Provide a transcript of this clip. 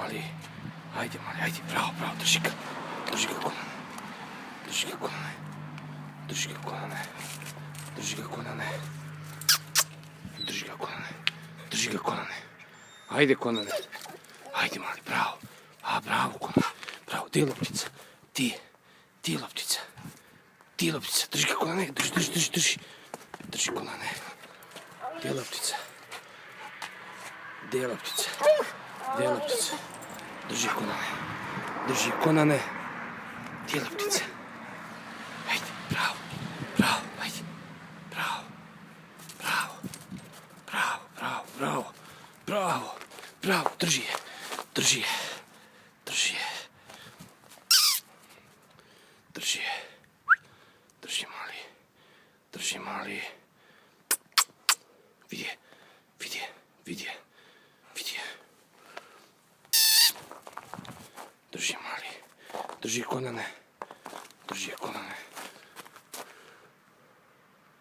mali. Ajde, mali, ajde. Bravo, bravo, drži ga. Drži ga Konane. Drži ga Konane. Drži ga Konane. Drži ga Konane. Drži ga Konane. Drži ga Konane. Ajde, Konane. Ajde, mali, bravo. Bravo, Konane. Bravo, gdje je loptica? Ti je loptica. Ti je loptica. Drži ga Konane. Drži. Drži Konane. Gdje je loptica? Gdje je loptica? Gdje je loptica? Drži Konane. Drži Konane. Gdje je loptica? Ajde, bravo. Bravo, ajde. Bravo. Bravo. Bravo, bravo, bravo. Bravo. Bravo, drži je. Drži je. Drži je. Drži je. Drži mali. Drži mali. Vidi je. Vidi je. Vidi je. Vidi je. Drži mali. Drži Konane. Drži Konane.